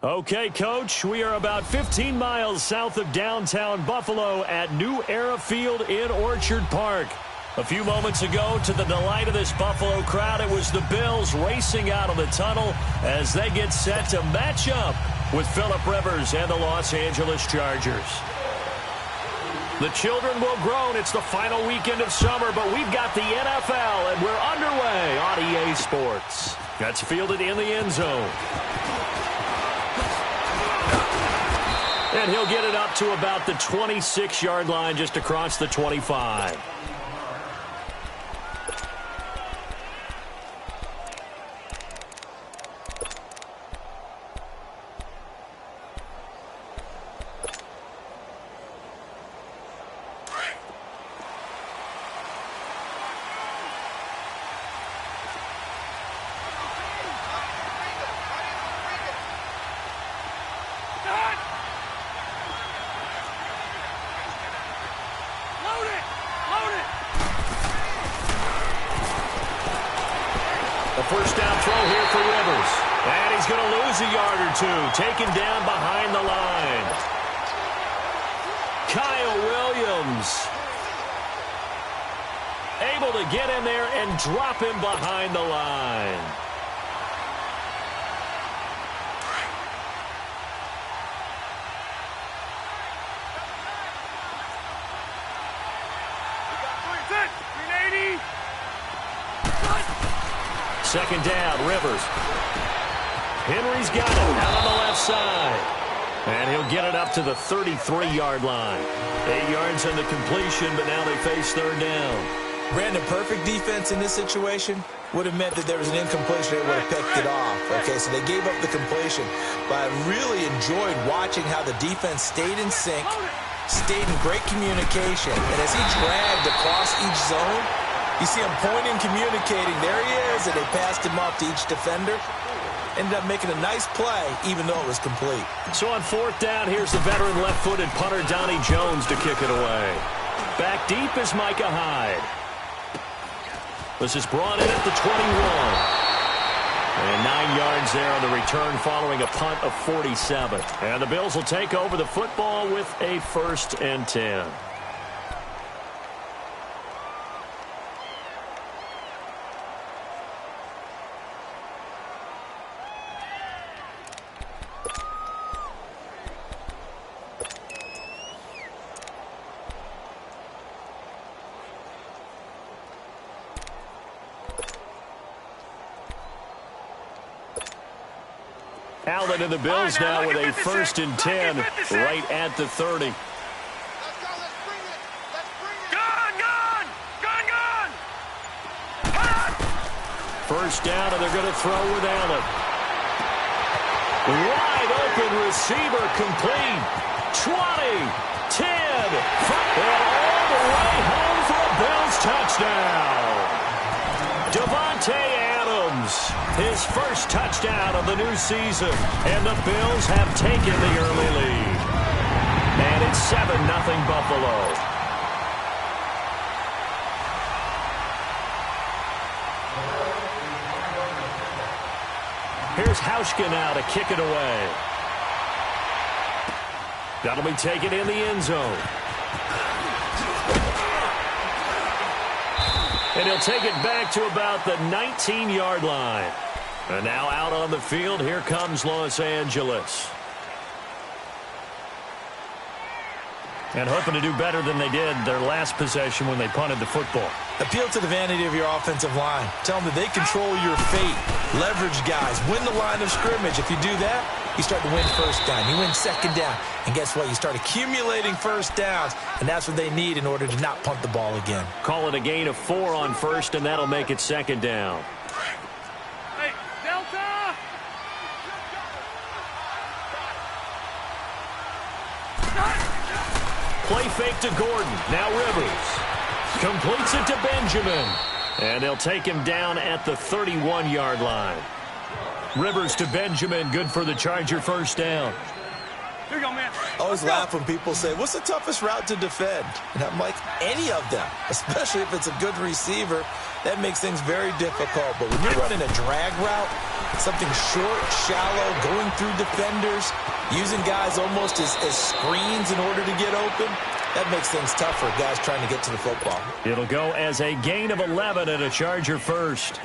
Okay, Coach, we are about 15 miles south of downtown Buffalo at New Era Field in Orchard Park. A few moments ago, to the delight of this Buffalo crowd, it was the Bills racing out of the tunnel as they get set to match up with Phillip Rivers and the Los Angeles Chargers. The children will groan. It's the final weekend of summer, but we've got the NFL, and we're underway on EA Sports. That's fielded in the end zone. And he'll get it up to about the 26-yard line, just across the 25. First down throw here for Rivers. And he's going to lose a yard or two. Taken down behind the line. Kyle Williams able to get in there and drop him behind the line. Second down, Rivers. Henry's got it out on the left side. And he'll get it up to the 33-yard line. 8 yards on the completion, but now they face third down. Brandon, perfect defense in this situation would have meant that there was an incompletion. They would have picked it off. Okay, so they gave up the completion. But I really enjoyed watching how the defense stayed in sync, stayed in great communication. And as he dragged across each zone, you see him pointing, communicating. There he is, and they passed him off to each defender. Ended up making a nice play, even though it was complete. So on fourth down, here's the veteran left-footed punter Donnie Jones to kick it away. Back deep is Micah Hyde. This is brought in at the 21. And 9 yards there on the return following a punt of 47. And the Bills will take over the football with a 1st and 10. Allen and the Bills now with a 1st and 10 right at the 30. First down, and they're going to throw with Allen. Wide open receiver complete. 20, 10, and all the way home for a Bills touchdown. Devontae Adams, his first touchdown of the new season, and the Bills have taken the early lead. And it's 7-0 Buffalo. Here's Hauschka now to kick it away. That'll be taken in the end zone. And he'll take it back to about the 19-yard line. And now out on the field, here comes Los Angeles. And hoping to do better than they did their last possession when they punted the football. Appeal to the vanity of your offensive line. Tell them that they control your fate. Leverage guys. Win the line of scrimmage. If you do that, you start to win first down. You win second down. And guess what? You start accumulating first downs. And that's what they need in order to not punt the ball again. Call it a gain of 4 on first, and that'll make it second down. Hey, Delta! Play fake to Gordon. Now Rivers. Completes it to Benjamin. And they'll take him down at the 31-yard line. Rivers to Benjamin. Good for the Charger first down. Here you go, man. I always laugh when people say, what's the toughest route to defend? And I'm like, any of them, especially if it's a good receiver. That makes things very difficult. But when you're running a drag route, something short, shallow, going through defenders, using guys almost as screens in order to get open, that makes things tough for guys trying to get to the football. It'll go as a gain of 11 and a Charger first.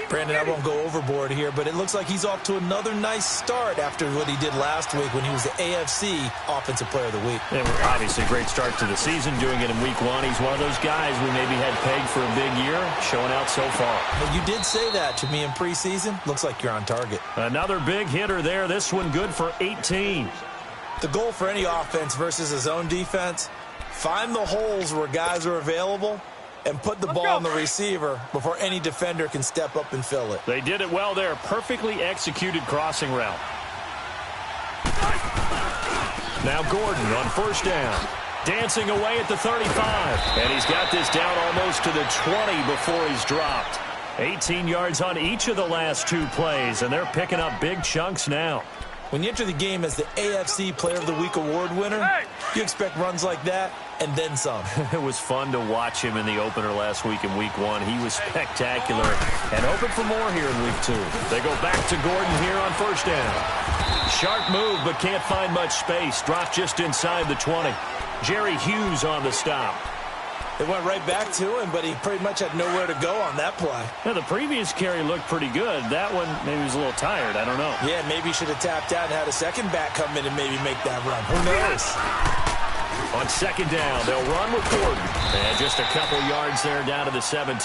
Brandon, I won't go overboard here, but it looks like he's off to another nice start after what he did last week when he was the AFC Offensive Player of the Week. And obviously, great start to the season, doing it in week 1. He's one of those guys we maybe had pegged for a big year, showing out so far. But you did say that to me in preseason. Looks like you're on target. Another big hitter there. This one good for 18. The goal for any offense versus a zone defense, find the holes where guys are available and put the ball on the receiver before any defender can step up and fill it. They did it well there. Perfectly executed crossing route. Now Gordon on first down. Dancing away at the 35. And he's got this down almost to the 20 before he's dropped. 18 yards on each of the last 2 plays, and they're picking up big chunks now. When you enter the game as the AFC Player of the Week award winner, you expect runs like that and then some. It was fun to watch him in the opener last week in week 1. He was spectacular and open for more here in week 2. They go back to Gordon here on first down. Sharp move, but can't find much space. Dropped just inside the 20. Jerry Hughes on the stop. They went right back to him, but he pretty much had nowhere to go on that play. Now, the previous carry looked pretty good. That one, maybe he was a little tired. I don't know. Yeah, maybe he should have tapped out and had a second back come in and maybe make that run. Who knows? On second down, they'll run with Gordon. And just a couple yards there down to the 17.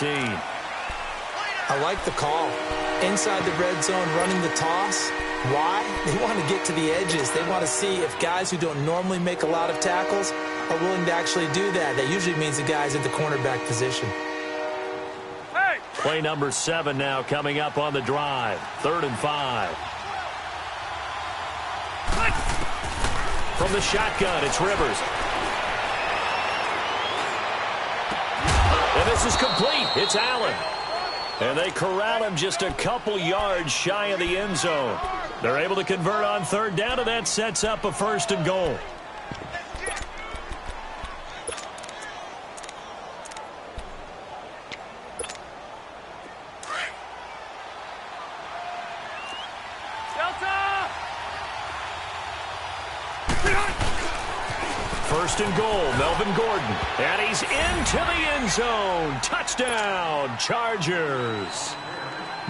I like the call. Inside the red zone, running the toss. Why? They want to get to the edges. They want to see if guys who don't normally make a lot of tackles are willing to actually do that. That usually means the guy's at the cornerback position. Hey! Play number 7 now coming up on the drive. 3rd and 5. From the shotgun, it's Rivers. And this is complete. It's Allen. And they corral him just a couple yards shy of the end zone. They're able to convert on 3rd down, and that sets up a 1st and goal. First and goal, Melvin Gordon. And he's into the end zone. Touchdown, Chargers.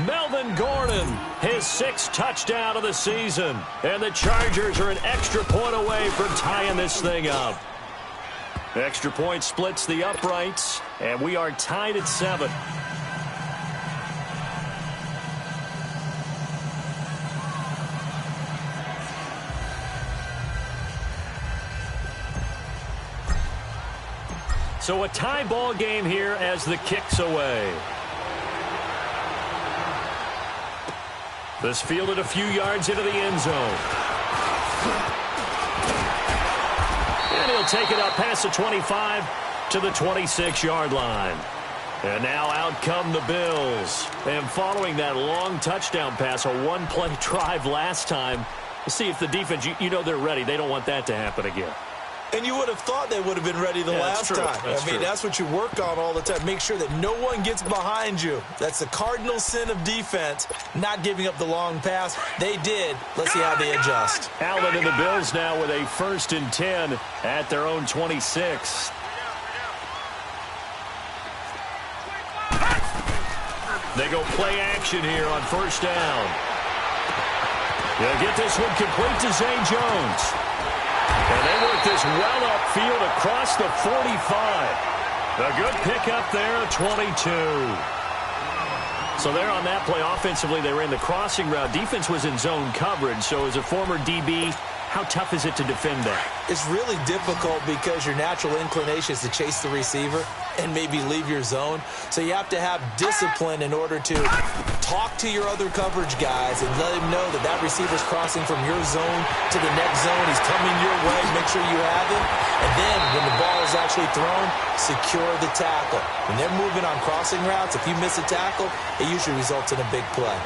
Melvin Gordon, his 6th touchdown of the season. And the Chargers are an extra point away from tying this thing up. Extra point splits the uprights, and we are tied at 7. So a tie ball game here as the kick's away. This fielded a few yards into the end zone. And he'll take it up past the 25 to the 26-yard line. And now out come the Bills. And following that long touchdown pass, a one-play drive last time, see if the defense, you know they're ready. They don't want that to happen again. And you would have thought they would have been ready the last time. That's what you work on all the time. Make sure that no one gets behind you. That's the cardinal sin of defense, not giving up the long pass. They did. Let's see how they adjust. Allen and the Bills now with a 1st and 10 at their own 26. They go play action here on 1st down. They'll get this one complete to Zay Jones. And they work this well upfield across the 45. A good pickup there at 22. So there on that play offensively, they ran the crossing route. Defense was in zone coverage. So as a former DB, how tough is it to defend that? It's really difficult because your natural inclination is to chase the receiver and maybe leave your zone. So you have to have discipline in order to talk to your other coverage guys and let him know that that receiver's crossing from your zone to the next zone. He's coming your way. Make sure you have him. And then when the ball is actually thrown, secure the tackle. When they're moving on crossing routes, if you miss a tackle, it usually results in a big play.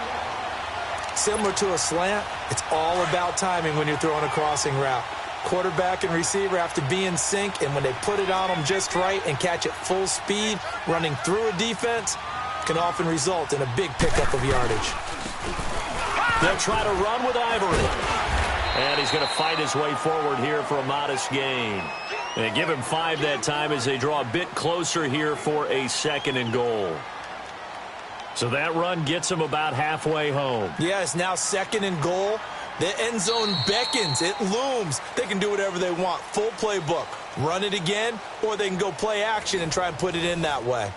Similar to a slant, it's all about timing when you're throwing a crossing route. Quarterback and receiver have to be in sync, and when they put it on them just right and catch it full speed, running through a defense can often result in a big pickup of yardage. They'll try to run with Ivory. And he's going to fight his way forward here for a modest gain. They give him 5 that time as they draw a bit closer here for a 2nd and goal. So that run gets him about halfway home. Yeah, it's now 2nd and goal. The end zone beckons. It looms. They can do whatever they want. Full playbook. Run it again, or they can go play action and try and put it in that way.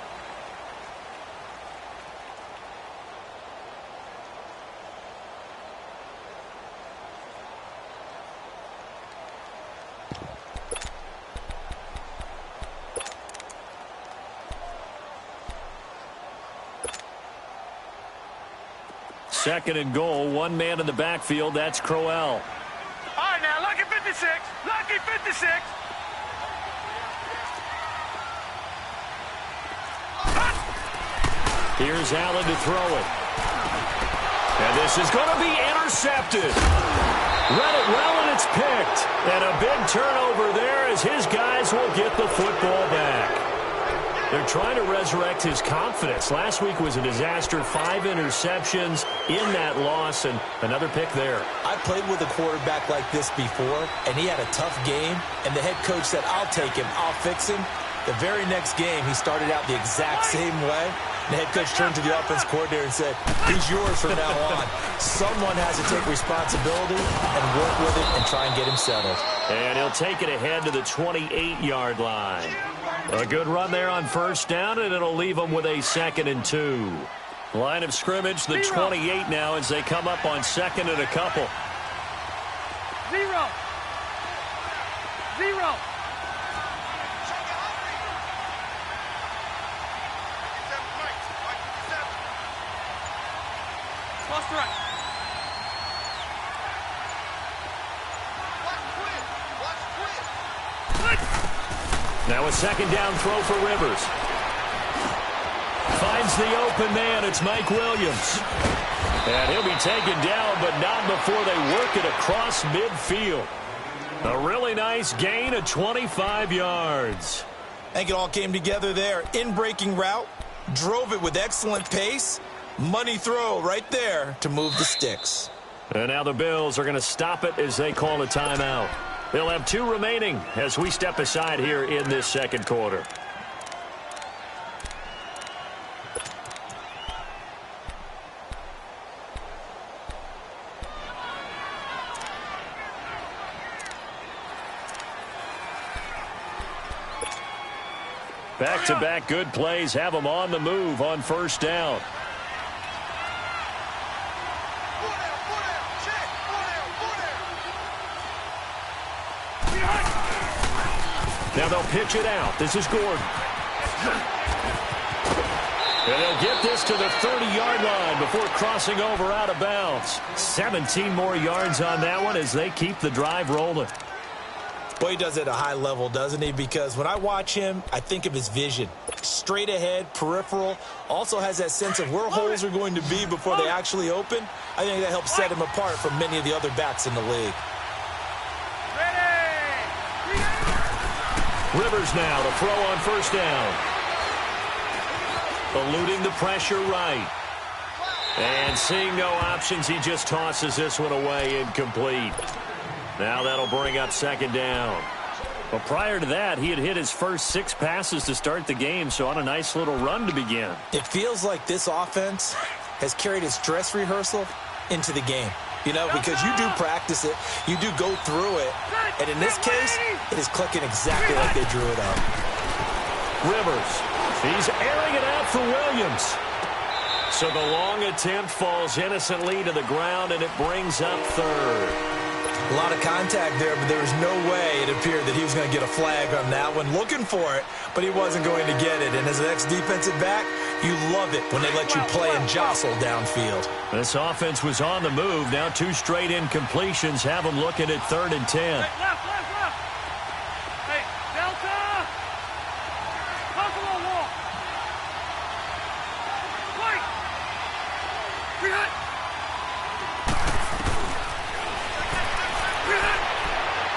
Second and goal, one man in the backfield. That's Crowell. All right, now, lucky 56. Lucky 56. Here's Allen to throw it. And this is going to be intercepted. Read it well, and it's picked. And a big turnover there as his guys will get the football back. They're trying to resurrect his confidence. Last week was a disaster. 5 interceptions in that loss, and another pick there. I played with a quarterback like this before, and he had a tough game, and the head coach said, I'll take him, I'll fix him. The very next game, he started out the exact same way. The head coach turned to the offense coordinator and said, he's yours from now on. Someone has to take responsibility and work with it and try and get him settled. And he'll take it ahead to the 28-yard line. A good run there on first down, and it'll leave them with a 2nd and 2. Line of scrimmage, the 28 now as they come up on 2nd and a couple. 0. 0. Cross the right. Now a 2nd down throw for Rivers. Finds the open man. It's Mike Williams. And he'll be taken down, but not before they work it across midfield. A really nice gain of 25 yards. I think it all came together there. In-breaking route, drove it with excellent pace. Money throw right there to move the sticks. And now the Bills are going to stop it as they call a timeout. They'll have 2 remaining as we step aside here in this 2nd quarter. Back-to-back good plays have them on the move on first down. Now they'll pitch it out. This is Gordon. And they'll get this to the 30-yard line before crossing over out of bounds. 17 more yards on that one as they keep the drive rolling. Boy, he does it at a high level, doesn't he? Because when I watch him, I think of his vision. Straight ahead, peripheral. Also has that sense of where holes are going to be before they actually open. I think that helps set him apart from many of the other backs in the league. Rivers now to throw on first down. Eluding the pressure right. And seeing no options, he just tosses this one away, incomplete. Now that'll bring up 2nd down. But prior to that, he had hit his first 6 passes to start the game, so on a nice little run to begin. It feels like this offense has carried its dress rehearsal into the game. You know, because you do practice it, you do go through it, and in this case, it is clicking exactly like they drew it up. Rivers, he's airing it out for Williams. So the long attempt falls innocently to the ground, and it brings up 3rd. A lot of contact there, but there was no way it appeared that he was going to get a flag on that one. Looking for it, but he wasn't going to get it. And as an ex-defensive back, you love it when they let you play and jostle downfield. This offense was on the move. Now 2 straight incompletions have them looking at 3rd and 10. Hey, left. Hey, Delta. Buffalo wall. Right.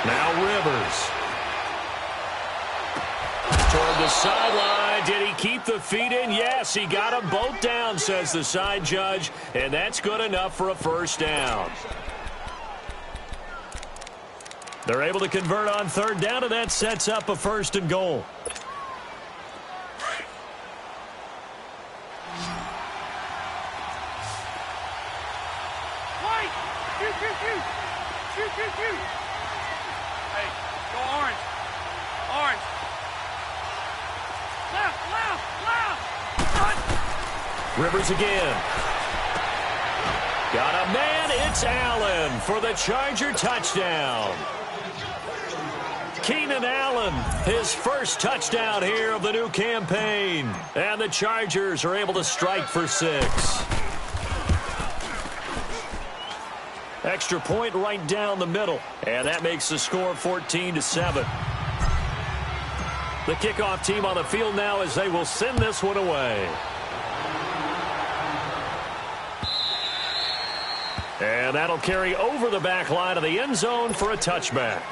Now Rivers. Toward the sideline. Did he keep the feet in? Yes, he got them both down, says the side judge. And that's good enough for a first down. They're able to convert on third down, and that sets up a 1st and goal. White! Shoot, shoot, shoot! Shoot, shoot, shoot! Hey, go orange. Orange. Left, left, left! Run! Rivers again. Got a man. It's Allen for the Charger touchdown. Keenan Allen, his first touchdown here of the new campaign. And the Chargers are able to strike for 6. Extra point right down the middle. And that makes the score 14-7. The kickoff team on the field now as they will send this one away. And that'll carry over the back line of the end zone for a touchback.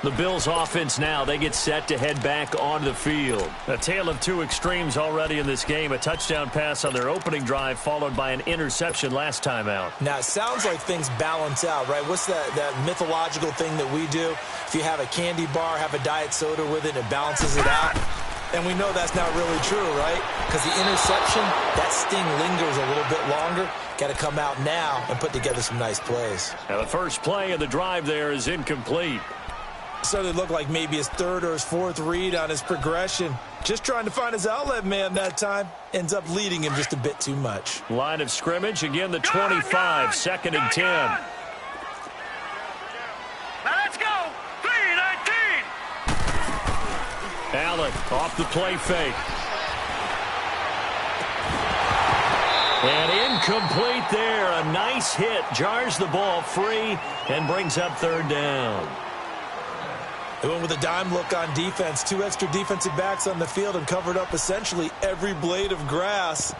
The Bills offense now, they get set to head back onto the field. A tale of two extremes already in this game. A touchdown pass on their opening drive followed by an interception last time out. Now, it sounds like things balance out, right? What's that mythological thing that we do? If you have a candy bar, have a diet soda with it, it balances it out. And we know that's not really true, right? Because the interception, that sting lingers a little bit longer. Got to come out now and put together some nice plays. Now, the first play of the drive there is incomplete. Started to look like maybe his 3rd or his 4th read on his progression. Just trying to find his outlet man that time. Ends up leading him just a bit too much. Line of scrimmage, again the 25, 2nd and 10. Now let's go! 3-19! Allen off the play fake. And incomplete there. A nice hit. Jars the ball free and brings up 3rd down. They went with a dime look on defense. 2 extra defensive backs on the field and covered up essentially every blade of grass.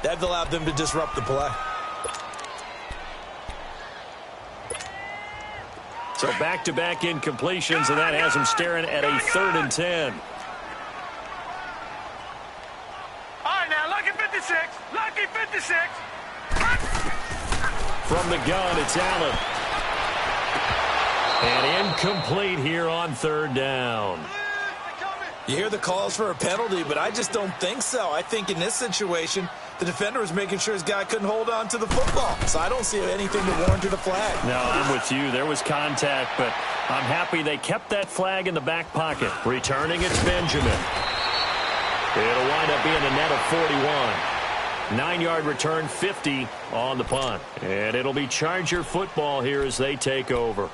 That allowed them to disrupt the play. So back-to-back incompletions, and that has them staring at a 3rd and 10. All right, now, lucky 56. Lucky 56. From the gun, it's Allen. And incomplete here on 3rd down. You hear the calls for a penalty, but I just don't think so. I think in this situation, the defender was making sure his guy couldn't hold on to the football. So I don't see anything to warrant a flag. No, I'm with you. There was contact, but I'm happy they kept that flag in the back pocket. Returning, it's Benjamin. It'll wind up being a net of 41. 9-yard return, 50 on the punt. And it'll be Charger football here as they take over.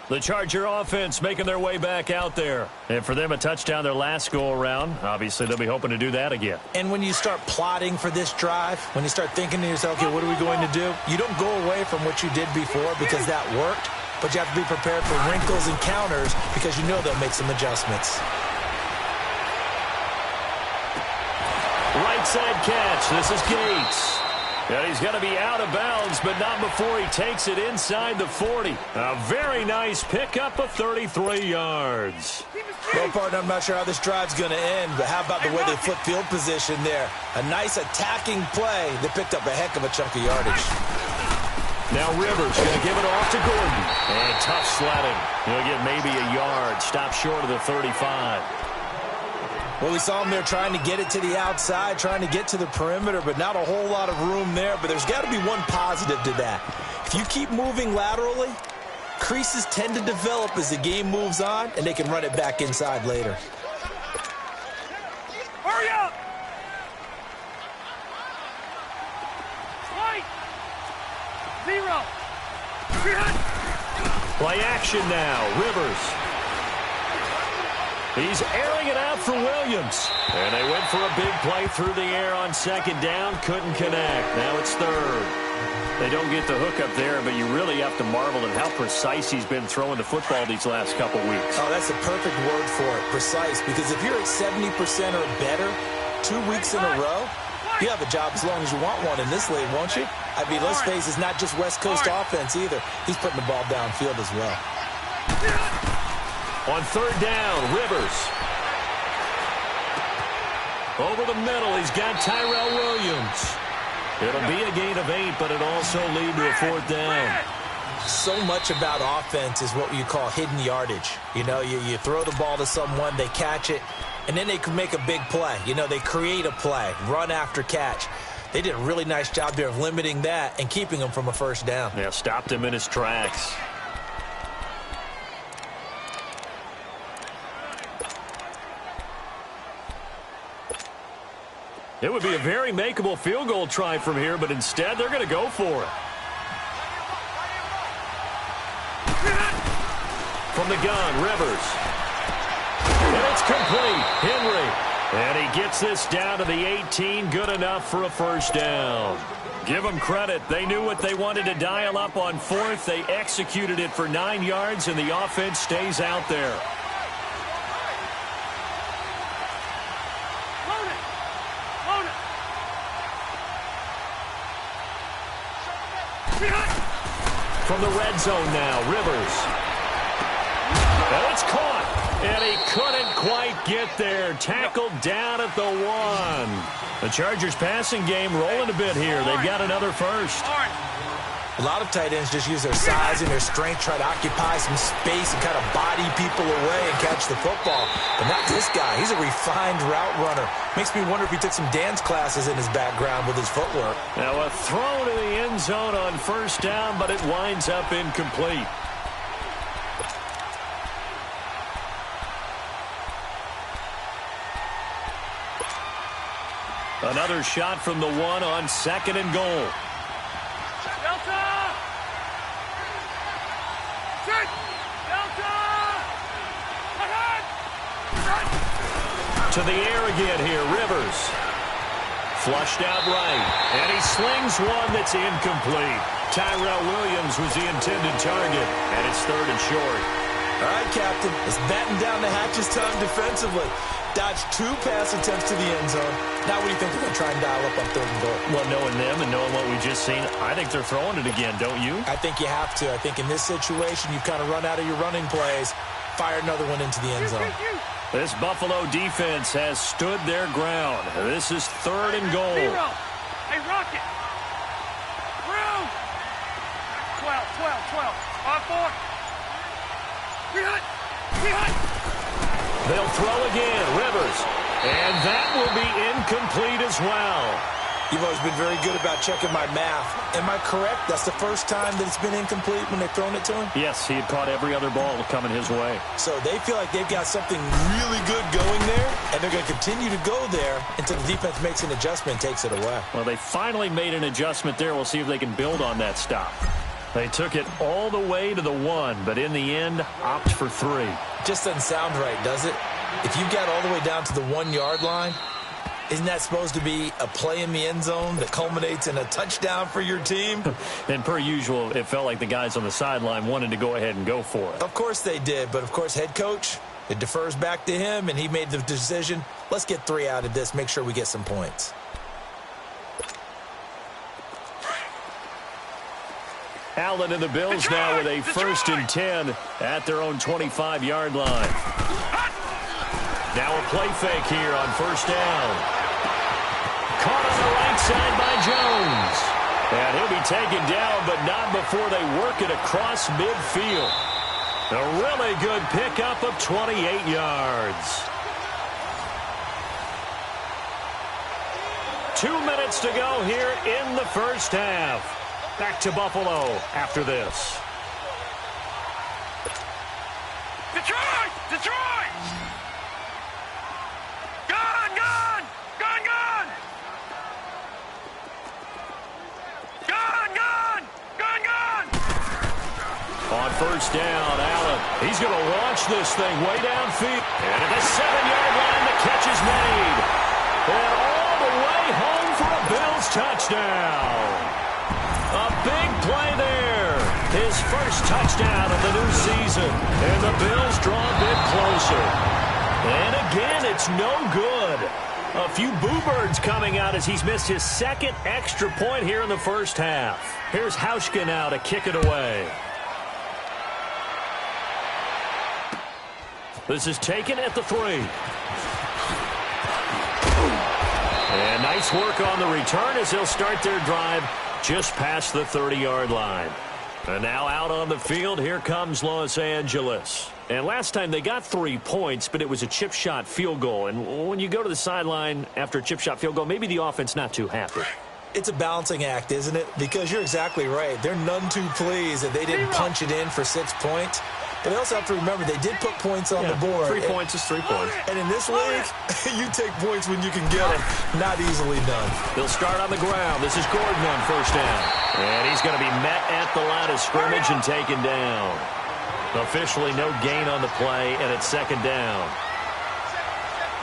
The Charger offense making their way back out there. And for them, a touchdown their last go-around. Obviously, they'll be hoping to do that again. And when you start plotting for this drive, when you start thinking to yourself, okay, what are we going to do? You don't go away from what you did before because that worked, but you have to be prepared for wrinkles and counters because you know they'll make some adjustments. Right side catch. This is Gates. And he's going to be out of bounds, but not before he takes it inside the 40. A very nice pickup of 33 yards. Well, partner, I'm not sure how this drive's going to end, but how about the way they flip field position there? A nice attacking play that picked up a heck of a chunk of yardage. Now Rivers going to give it off to Gordon. And tough sledding. He'll get maybe a yard. Stop short of the 35. Well, we saw him there trying to get it to the outside, trying to get to the perimeter, but not a whole lot of room there. But there's got to be one positive to that. If you keep moving laterally, creases tend to develop as the game moves on, and they can run it back inside later. Hurry up! White! 0. Play action now. Rivers. He's airing it out for Williams. And they went for a big play through the air on 2nd down. Couldn't connect. Now it's 3rd. They don't get the hook up there, but you really have to marvel at how precise he's been throwing the football these last couple weeks. Oh, that's the perfect word for it, precise. Because if you're at 70% or better 2 weeks in a row, you have a job as long as you want one in this league, won't you? I mean, let's face it, it's not just West Coast offense either. He's putting the ball downfield as well. On third down, Rivers. Over the middle, he's got Tyrell Williams. It'll be a gain of 8, but it'll also lead to a fourth down. So much about offense is what you call hidden yardage. You know, you throw the ball to someone, they catch it, and then they can make a big play. You know, they create a play, run after catch. They did a really nice job there of limiting that and keeping him from a first down. Yeah, stopped him in his tracks. It would be a very makeable field goal try from here, but instead they're going to go for it. From the gun, Rivers. And it's complete. Henry. And he gets this down to the 18. Good enough for a first down. Give them credit. They knew what they wanted to dial up on fourth. They executed it for 9 yards, and the offense stays out there. From the red zone now, Rivers. And it's caught. And he couldn't quite get there. Tackled down at the 1. The Chargers passing game rolling a bit here. They've got another first. A lot of tight ends just use their size and their strength, try to occupy some space and kind of body people away and catch the football. But not this guy. He's a refined route runner. Makes me wonder if he took some dance classes in his background with his footwork. Now a throw to the end zone on first down, but it winds up incomplete. Another shot from the 1 on second and goal. To the air again here, Rivers. Flushed out right, and he slings one that's incomplete. Tyrell Williams was the intended target, and it's third and short. All right, Captain, let's batten down the hatches time defensively. Dodged 2 pass attempts to the end zone. Now what do you think they're going to try and dial up on third and goal? Well, knowing them and knowing what we just seen, I think they're throwing it again, don't you? I think you have to. I think in this situation, you've kind of run out of your running plays. Fire another one into the end zone. This Buffalo defense has stood their ground. This is third and goal. Hey, Rocket. Through. 12. 5-4. They'll throw again. Rivers. And that will be incomplete as well. You've always been very good about checking my math. Am I correct? That's the first time that it's been incomplete when they've thrown it to him? Yes, he had caught every other ball coming his way. So they feel like they've got something really good going there, and they're going to continue to go there until the defense makes an adjustment and takes it away. Well, they finally made an adjustment there. We'll see if they can build on that stop. They took it all the way to the 1, but in the end, opt for 3. Just doesn't sound right, does it? If you got all the way down to the 1-yard line, isn't that supposed to be a play in the end zone that culminates in a touchdown for your team? And per usual, it felt like the guys on the sideline wanted to go ahead and go for it. Of course they did, but of course head coach, it defers back to him, and he made the decision, let's get 3 out of this, make sure we get some points. Allen and the Bills now with a first and 10 at their own 25-yard line. Now a play fake here on first down. Caught on the right side by Jones. And he'll be taken down, but not before they work it across midfield. A really good pickup of 28 yards. 2 minutes to go here in the first half. Back to Buffalo after this. Detroit! Detroit! Gun! Gun! Gun! Gun! Gun! Gun! Gun! Gun! On first down, Allen. He's going to launch this thing way downfield. And at the 7-yard line, the catch is made. And all the way home for a Bills touchdown. A big play there. His first touchdown of the new season. And the Bills draw a bit closer. And again, it's no good. A few boo birds coming out as he's missed his second extra point here in the first half. Here's Hauschka now to kick it away. This is taken at the 3. And nice work on the return as they'll start their drive just past the 30-yard line. And now out on the field, here comes Los Angeles. And last time they got 3 points, but it was a chip shot field goal. And when you go to the sideline after a chip shot field goal, maybe the offense not too happy. It's a balancing act, isn't it? Because you're exactly right. They're none too pleased that they didn't punch it in for 6 points. But they also have to remember they did put points on the board. 3 points is 3 points. And in this league, you take points when you can get them. Not easily done. They'll start on the ground. This is Gordon on first down. And he's going to be met at the line of scrimmage and taken down. Officially no gain on the play, and it's second down.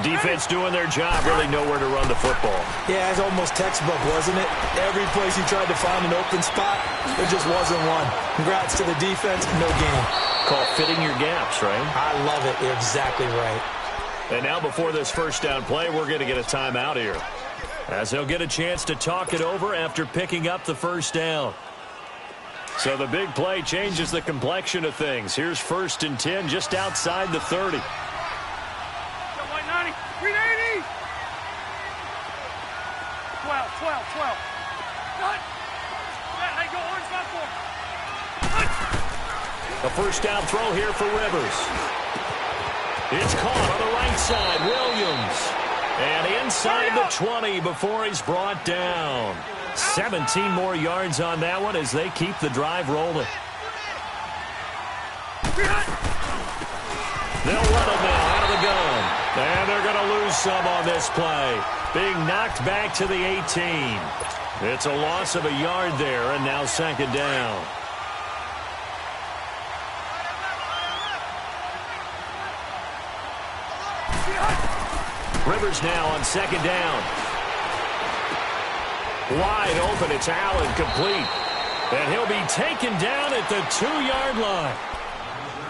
Defense doing their job, really nowhere to run the football. Yeah, it's almost textbook, wasn't it? Every place he tried to find an open spot, there just wasn't one. Congrats to the defense, no gain. Called fitting your gaps, right? I love it. You're exactly right. And now before this first down play, we're going to get a timeout here, as they'll get a chance to talk it over after picking up the first down. So the big play changes the complexion of things. Here's 1st and 10 just outside the 30. 380! 12. Cut! Hey, go orange, not 4. A first down throw here for Rivers. It's caught on the right side. Williams. And inside the 20 before he's brought down. 17 more yards on that one as they keep the drive rolling. They'll run it now out of the gun. And they're going to lose some on this play. Being knocked back to the 18. It's a loss of a yard there, and now second down. Rivers now on second down. Wide open, it's Allen, complete. And he'll be taken down at the 2-yard line.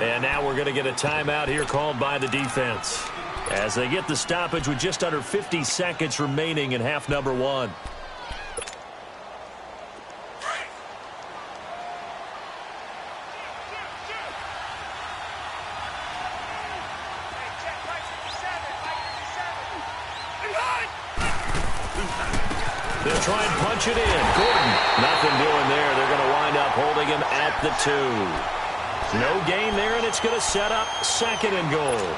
And now we're going to get a timeout here called by the defense, as they get the stoppage with just under 50 seconds remaining in half number 1. They'll try and punch it in. Gordon, nothing doing there. They're going to wind up holding him at the 2. No gain there, and it's going to set up 2nd and goal.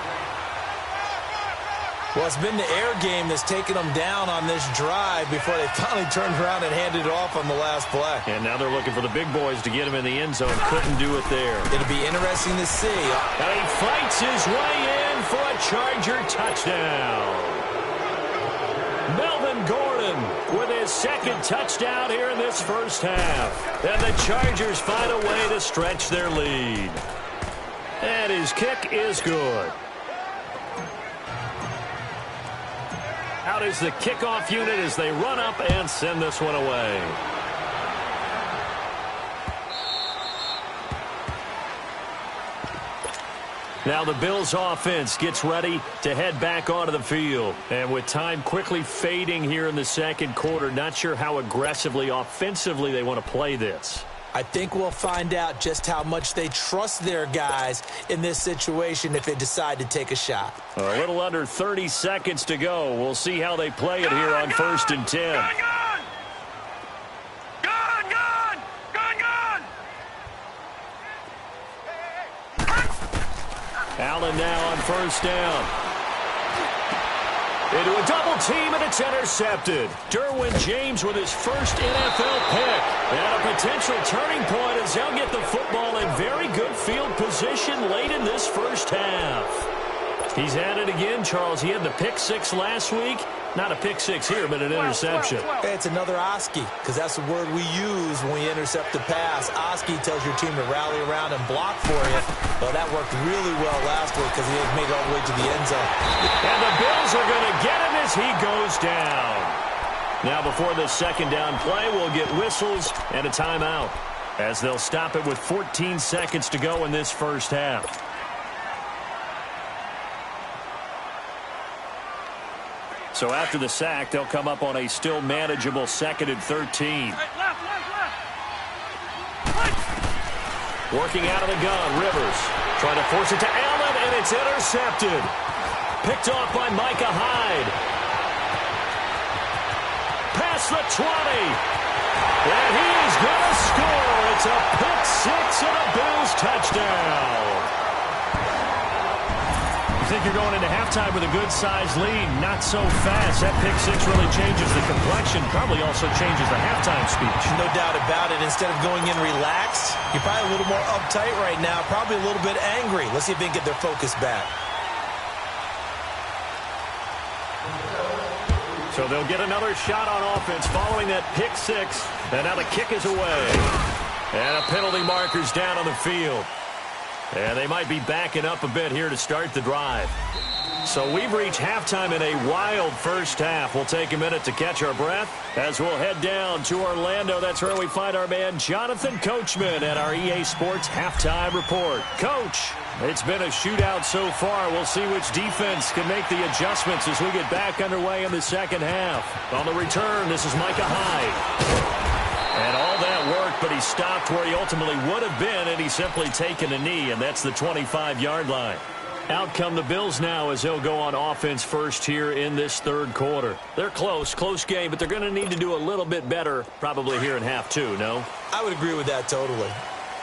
Well, it's been the air game that's taken them down on this drive before they finally turned around and handed it off on the last play. And now they're looking for the big boys to get him in the end zone. Couldn't do it there. It'll be interesting to see. And he fights his way in for a Charger touchdown. Melvin Gordon with his 2nd touchdown here in this first half. And the Chargers find a way to stretch their lead. And his kick is good. Out is the kickoff unit as they run up and send this one away. Now the Bills offense gets ready to head back onto the field. And with time quickly fading here in the second quarter, not sure how aggressively offensively they want to play this. I think we'll find out just how much they trust their guys in this situation if they decide to take a shot. A little under 30 seconds to go. We'll see how they play it here on 1st and 10. Allen now on first down. Into a double team, and it's intercepted. Derwin James with his first NFL pick. And a potential turning point as they'll get the football in very good field position late in this first half. He's at it again, Charles. He had the pick 6 last week. Not a pick 6 here, but an interception. Hey, it's another Oski, because that's the word we use when we intercept the pass. Oski tells your team to rally around and block for you. Well, that worked really well last week because he made it all the way to the end zone. And the Bills are going to get him as he goes down. Now, before the second down play, we'll get whistles and a timeout, as they'll stop it with 14 seconds to go in this first half. So after the sack, they'll come up on a still manageable 2nd and 13. Working out of the gun, Rivers trying to force it to Allen, and it's intercepted. Picked off by Micah Hyde. Past the 20. And he's going to score. It's a pick six and a Bills touchdown. You think you're going into halftime with a good-sized lead. Not so fast. That pick six really changes the complexion. Probably also changes the halftime speech. No doubt about it. Instead of going in relaxed, you're probably a little more uptight right now. Probably a little bit angry. Let's see if they can get their focus back. So they'll get another shot on offense following that pick six. And now the kick is away. And a penalty marker's down on the field. And they might be backing up a bit here to start the drive. So we've reached halftime in a wild first half. We'll take a minute to catch our breath as we'll head down to Orlando. That's where we find our man Jonathan Coachman at our EA Sports Halftime Report. Coach, it's been a shootout so far. We'll see which defense can make the adjustments as we get back underway in the second half. On the return, this is Micah Hyde. And all that worked, but he stopped where he ultimately would have been, and he's simply taken a knee, and that's the 25-yard line. Out come the Bills now as they'll go on offense first here in this third quarter. They're close game, but they're going to need to do a little bit better probably here in half two, no? I would agree with that totally.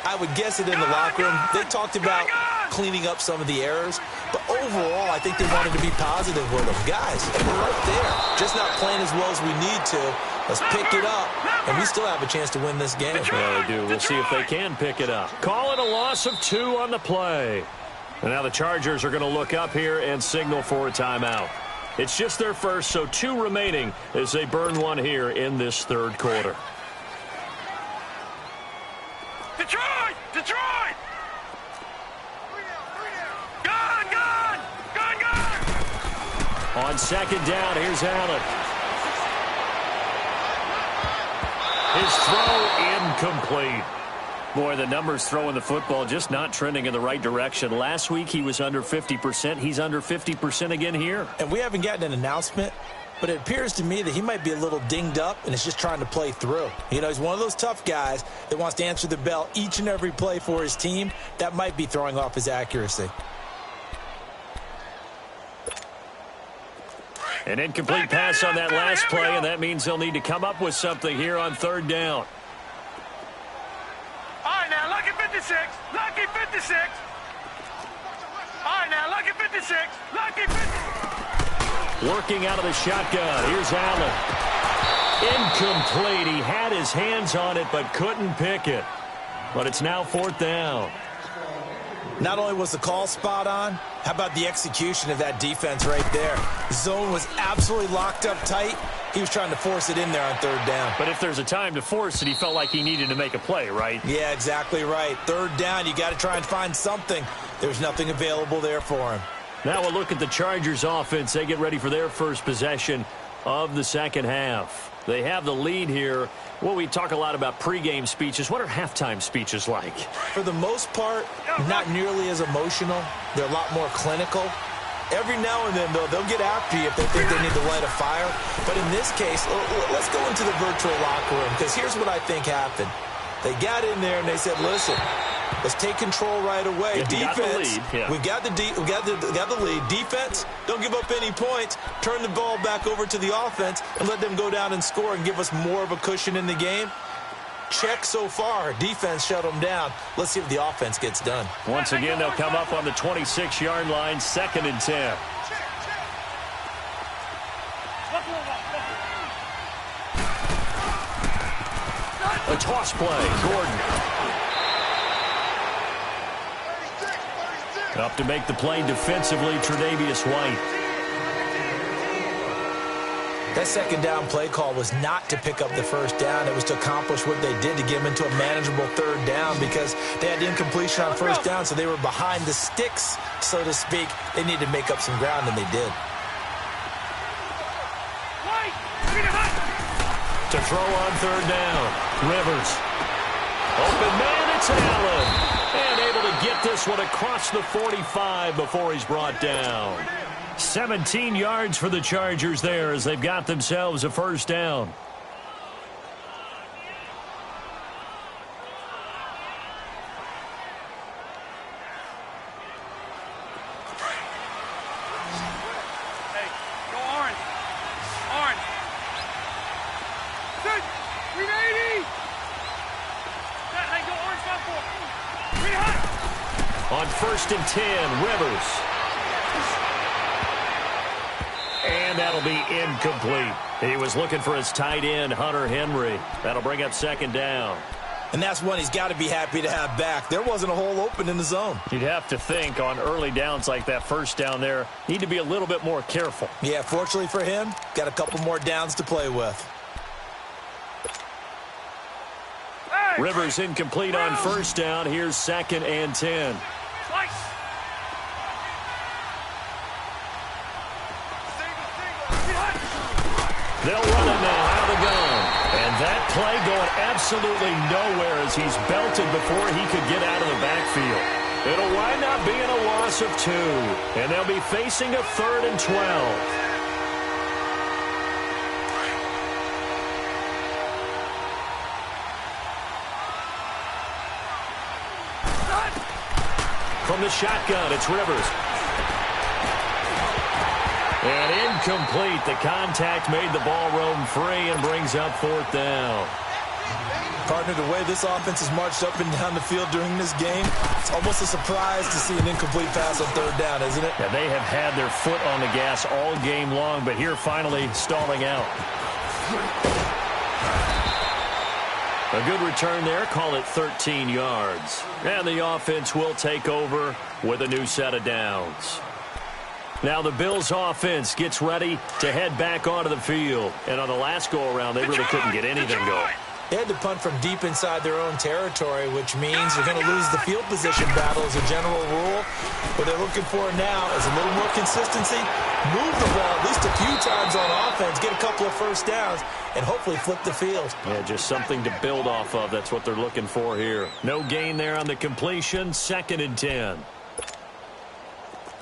I would guess it in the locker room. They talked about cleaning up some of the errors, but overall, I think they wanted to be positive with them. Guys, we're right there. Just not playing as well as we need to. Let's pick it up, and we still have a chance to win this game. Yeah, they do. We'll see if they can pick it up. Call it a loss of 2 on the play. And now the Chargers are going to look up here and signal for a timeout. It's just their first, so 2 remaining as they burn one here in this third quarter. Detroit! Detroit! Gun! On second down, here's Allen. His throw incomplete. Boy, the numbers throwing the football just not trending in the right direction. Last week he was under 50%. He's under 50% again here. And we haven't gotten an announcement, but it appears to me that he might be a little dinged up and is just trying to play through. You know, he's one of those tough guys that wants to answer the bell each and every play for his team. That might be throwing off his accuracy. An incomplete pass on that last play, and that means they'll need to come up with something here on third down. All right, now, lucky 56. Lucky 56. All right, now, lucky 56. Lucky 56. Working out of the shotgun. Here's Allen. Incomplete. He had his hands on it but couldn't pick it. But it's now fourth down. Not only was the call spot on, how about the execution of that defense right there? The zone was absolutely locked up tight. He was trying to force it in there on third down. But if there's a time to force it, he felt like he needed to make a play, right? Yeah, exactly right. Third down, you got to try and find something. There's nothing available there for him. Now we'll look at the Chargers offense. They get ready for their first possession of the second half. They have the lead here. Well, we talk a lot about pregame speeches. What are halftime speeches like? For the most part, not nearly as emotional. They're a lot more clinical. Every now and then, though, they'll get after you if they think they need to light a fire. But in this case, let's go into the virtual locker room, because here's what I think happened. They got in there and they said, listen, let's take control right away. Yeah, Defense, we got the lead. Defense, don't give up any points. Turn the ball back over to the offense and let them go down and score and give us more of a cushion in the game. Check so far. Defense shut them down. Let's see if the offense gets done. Once again, they'll come up on the 26-yard line, 2nd and 10. A toss play, Gordon. Up to make the play defensively, Tre'Davious White. That second down play call was not to pick up the first down. It was to accomplish what they did to get them into a manageable third down, because they had incompletion on first down, so they were behind the sticks, so to speak. They needed to make up some ground, and they did. To throw on third down, Rivers. Open man, it's Allen. And able to get this one across the 45 before he's brought down. 17 yards for the Chargers there as they've got themselves a first down. On 1st and 10, Rivers. And that'll be incomplete. He was looking for his tight end, Hunter Henry. That'll bring up 2nd down. And that's one he's got to be happy to have back. There wasn't a hole open in the zone. You'd have to think on early downs like that 1st down there, need to be a little bit more careful. Yeah, fortunately for him, got a couple more downs to play with. Rivers incomplete on 1st down. Here's 2nd and 10. They'll run it now out of the gun. And that play going absolutely nowhere as he's belted before he could get out of the backfield. It'll wind up being a loss of 2. And they'll be facing a 3rd and 12. From the shotgun, it's Rivers. And incomplete. The contact made the ball roam free and brings up 4th down. Partner, the way this offense has marched up and down the field during this game, it's almost a surprise to see an incomplete pass on 3rd down, isn't it? Yeah, they have had their foot on the gas all game long, but here finally stalling out. A good return there. Call it 13 yards. And the offense will take over with a new set of downs. Now the Bills offense gets ready to head back onto the field. And on the last go-around, they really couldn't get anything going. They had to punt from deep inside their own territory, which means you're going to lose the field position battle as a general rule. What they're looking for now is a little more consistency, move the ball at least a few times on offense, get a couple of 1st downs, and hopefully flip the field. Yeah, just something to build off of. That's what they're looking for here. No gain there on the completion. 2nd and 10.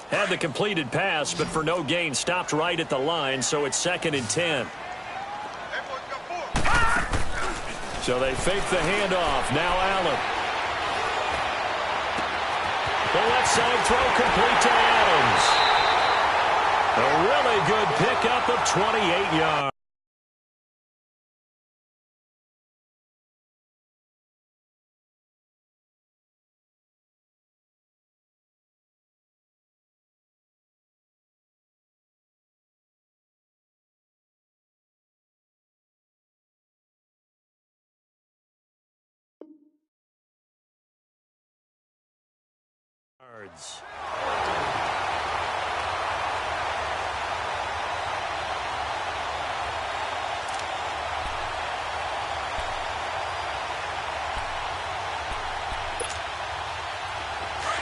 Had the completed pass, but for no gain, stopped right at the line, so it's 2nd and 10. So they fake the handoff. Now Allen. The left side throw complete to Adams. A really good pickup of 28 yards.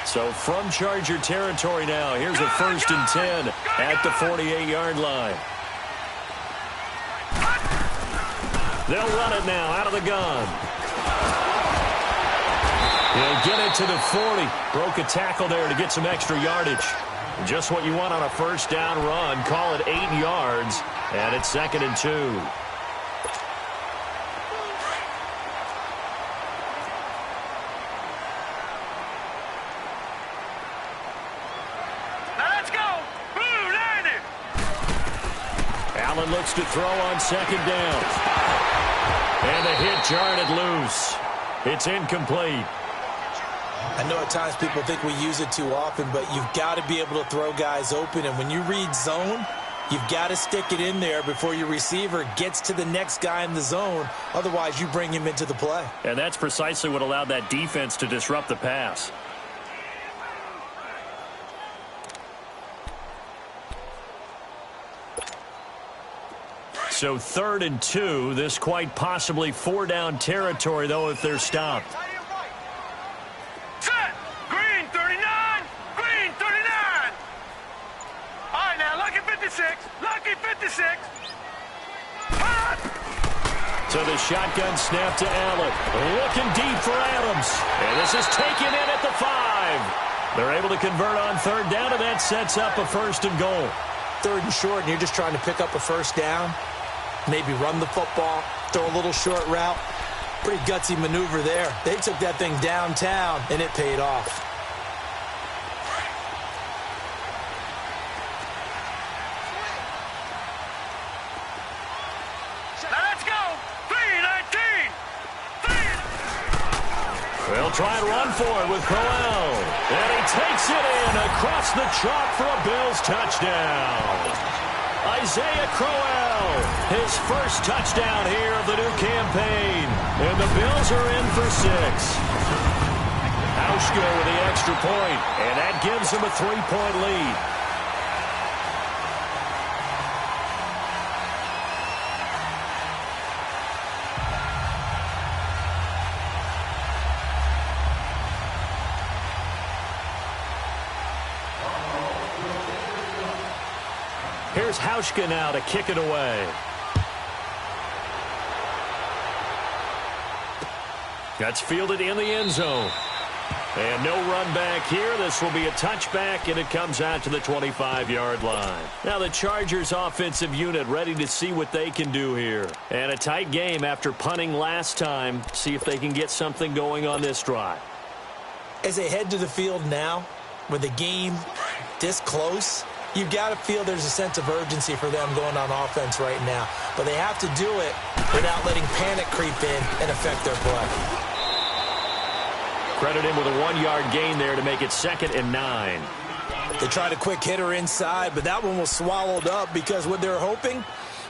So from Charger territory now, here's a 1st and 10 at the 48-yard line. They'll run it now out of the gun. He'll get it to the 40. Broke a tackle there to get some extra yardage. Just what you want on a 1st down run. Call it 8 yards, and it's 2nd and 2. Allen looks to throw on 2nd down. And the hit jarred it loose. It's incomplete. I know at times people think we use it too often, but you've got to be able to throw guys open. And when you read zone, you've got to stick it in there before your receiver gets to the next guy in the zone. Otherwise, you bring him into the play. And that's precisely what allowed that defense to disrupt the pass. So 3rd and 2. This quite possibly 4-down territory, though, if they're stopped. Set! Green 39! Green 39! All right, now, Lucky 56! Lucky 56! Hot! So the shotgun snap to Allen. Looking deep for Adams. And this is taken in at the 5. They're able to convert on 3rd down, and that sets up a 1st and goal. 3rd and short, and you're just trying to pick up a 1st down. Maybe run the football, throw a little short route. Pretty gutsy maneuver there. They took that thing downtown, and it paid off. Let's go! 3-19! They'll try and run for it with Crowell. And he Puts it in across the chalk for a Bills touchdown. Isaiah Crowell, his first touchdown here of the new campaign. And the Bills are in for 6. Hauschka with the extra point, and that gives him a 3-point lead. Here's Hauschka now to kick it away. That's fielded in the end zone. And no run back here. This will be a touchback, and it comes out to the 25-yard line. Now the Chargers offensive unit ready to see what they can do here. And a tight game after punting last time. See if they can get something going on this drive. As they head to the field now, with the game this close, you've got to feel there's a sense of urgency for them going on offense right now. But they have to do it without letting panic creep in and affect their play. Credit him with a 1-yard gain there to make it 2nd and 9. They tried a quick hitter inside, but that one was swallowed up because what they're hoping,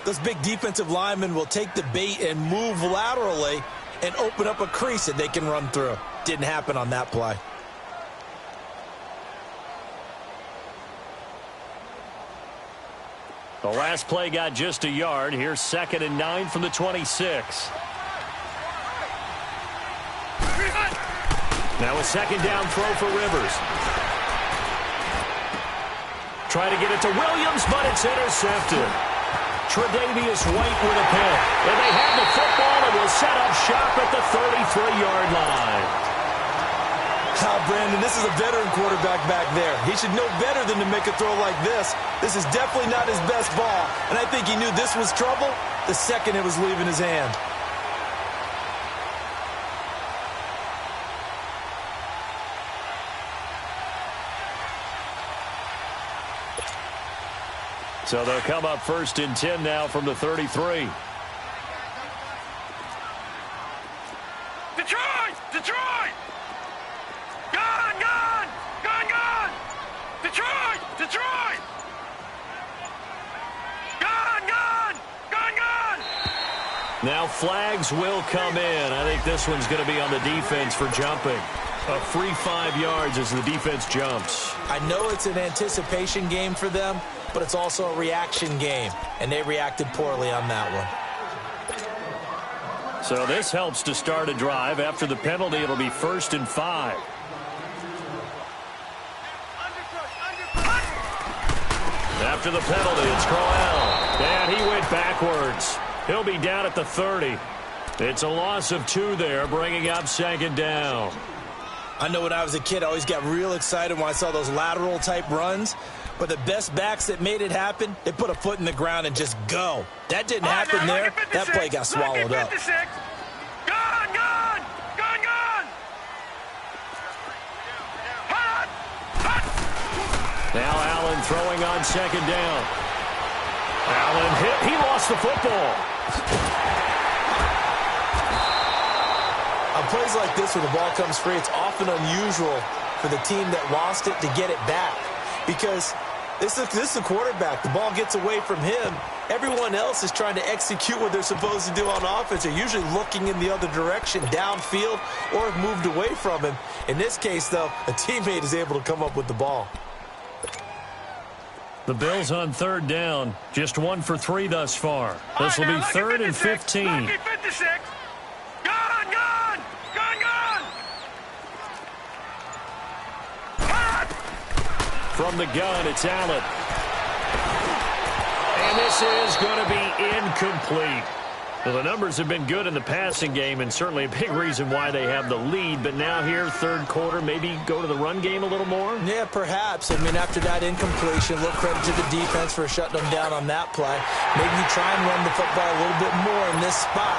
those big defensive linemen will take the bait and move laterally and open up a crease that they can run through. Didn't happen on that play. The last play got just a yard. Here's 2nd and 9 from the 26. Now a 2nd down throw for Rivers. Try to get it to Williams, but it's intercepted. Tre'Davious White with a pick. And they have the football and will set up shop at the 33-yard line. Brandon, this is a veteran quarterback back there. He should know better than to make a throw like this. This is definitely not his best ball, and I think he knew this was trouble the second it was leaving his hand. So they'll come up 1st and 10 now from the 33. Detroit! Detroit! Gone! Gone! Gone! Gone! Detroit! Detroit! Gone! Gone! Gone! Gone! Now flags will come in. I think this one's going to be on the defense for jumping. A free 5 yards as the defense jumps. I know it's an anticipation game for them, but it's also a reaction game, and they reacted poorly on that one. So this helps to start a drive. After the penalty, it'll be 1st and 5. After the penalty, it's Crowell. And he went backwards. He'll be down at the 30. It's a loss of 2 there, bringing up 2nd down. I know when I was a kid, I always got real excited when I saw those lateral-type runs. But the best backs that made it happen, they put a foot in the ground and just go. That didn't happen there. That play got swallowed up. Gone, gone, gone, gone. Hot, hot. Now Allen throwing on 2nd down. Allen hit. He lost the football. On plays like this where the ball comes free, it's often unusual for the team that lost it to get it back. Because this is the quarterback. The ball gets away from him. Everyone else is trying to execute what they're supposed to do on offense. They're usually looking in the other direction, downfield, or have moved away from him. In this case, though, a teammate is able to come up with the ball. The Bills on 3rd down. Just 1 for 3 thus far. This will be 3rd and 15. Lucky 56. Gone, gone, gone, gone. Hot. From the gun, it's Allen. And this is going to be incomplete. Well, the numbers have been good in the passing game, and certainly a big reason why they have the lead. But now here, 3rd quarter, maybe go to the run game a little more? Yeah, perhaps. I mean, after that incompletion, a little credit to the defense for shutting them down on that play. Maybe you try and run the football a little bit more in this spot.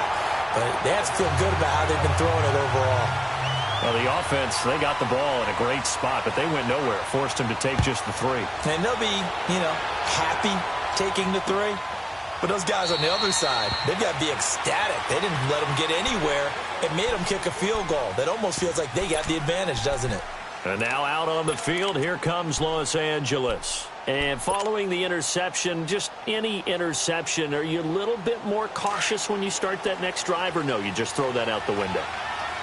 But they have to feel good about how they've been throwing it overall. Well, the offense, they got the ball in a great spot, but they went nowhere. Forced them to take just the 3. And they'll be, happy taking the 3. But those guys on the other side, they've got to be ecstatic. They didn't let them get anywhere. It made them kick a field goal. That almost feels like they got the advantage, doesn't it? And now out on the field, here comes Los Angeles. And following the interception, just any interception, are you a little bit more cautious when you start that next drive, or no, you just throw that out the window?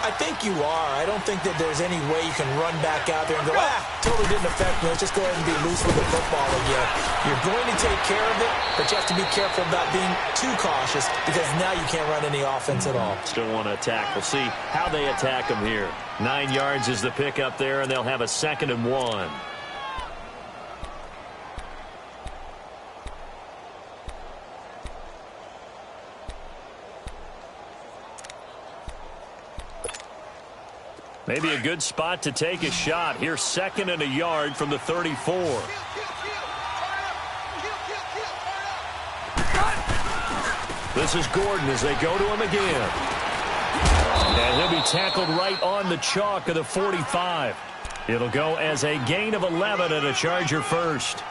I think you are. I don't think that there's any way you can run back out there and go, totally didn't affect me. Let's just go ahead and be loose with the football again. You're going to take care of it, but you have to be careful about being too cautious because now you can't run any offense at all. Still want to attack. We'll see how they attack them here. 9 yards is the pick up there, and they'll have a 2nd and 1. Maybe a good spot to take a shot. Here's 2nd and a yard from the 34. This is Gordon as they go to him again. And he'll be tackled right on the chalk of the 45. It'll go as a gain of 11 and a Charger first.